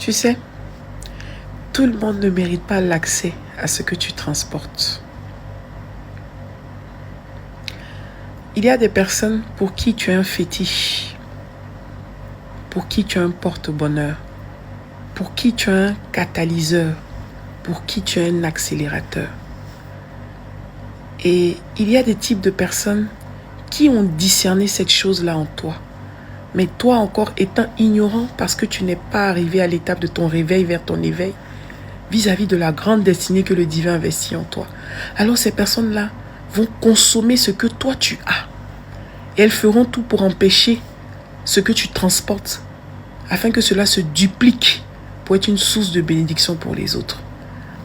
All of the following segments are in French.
Tu sais, tout le monde ne mérite pas l'accès à ce que tu transportes. Il y a des personnes pour qui tu es un fétiche, pour qui tu es un porte-bonheur, pour qui tu es un catalyseur, pour qui tu es un accélérateur. Et il y a des types de personnes qui ont discerné cette chose-là en toi. Mais toi encore étant ignorant parce que tu n'es pas arrivé à l'étape de ton réveil vers ton éveil, vis-à-vis de la grande destinée que le divin investit en toi. Alors ces personnes-là vont consommer ce que toi tu as. Et elles feront tout pour empêcher ce que tu transportes, afin que cela se duplique pour être une source de bénédiction pour les autres.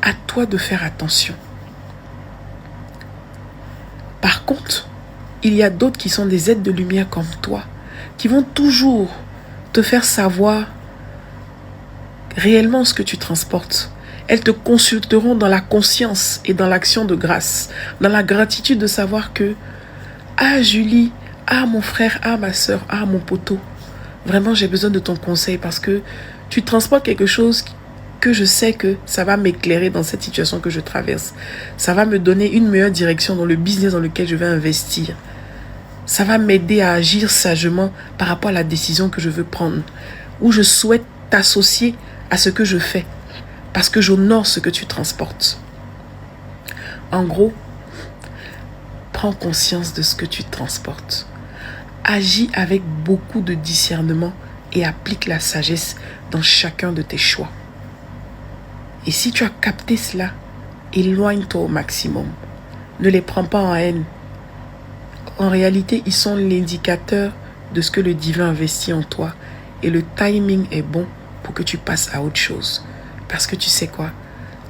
À toi de faire attention. Par contre, il y a d'autres qui sont des êtres de lumière comme toi, qui vont toujours te faire savoir réellement ce que tu transportes. Elles te consulteront dans la conscience et dans l'action de grâce, dans la gratitude de savoir que « Ah Julie, ah mon frère, ah ma soeur, ah mon poteau, vraiment j'ai besoin de ton conseil parce que tu transportes quelque chose que je sais que ça va m'éclairer dans cette situation que je traverse. Ça va me donner une meilleure direction dans le business dans lequel je vais investir. Ça va m'aider à agir sagement par rapport à la décision que je veux prendre, où je souhaite t'associer à ce que je fais. Parce que j'honore ce que tu transportes. En gros, prends conscience de ce que tu transportes. Agis avec beaucoup de discernement et applique la sagesse dans chacun de tes choix. Et si tu as capté cela, éloigne-toi au maximum. Ne les prends pas en haine. En réalité, ils sont l'indicateur de ce que le divin investit en toi. Et le timing est bon pour que tu passes à autre chose. Parce que tu sais quoi?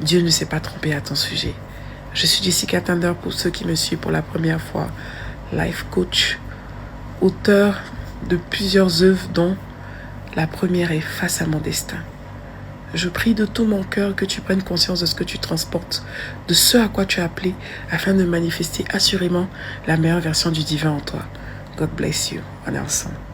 Dieu ne s'est pas trompé à ton sujet. Je suis Jessica Tender pour ceux qui me suivent pour la première fois. Life coach, auteur de plusieurs œuvres dont la première est Face à mon destin. Je prie de tout mon cœur que tu prennes conscience de ce que tu transportes, de ce à quoi tu es appelé, afin de manifester assurément la meilleure version du divin en toi. God bless you. On est ensemble.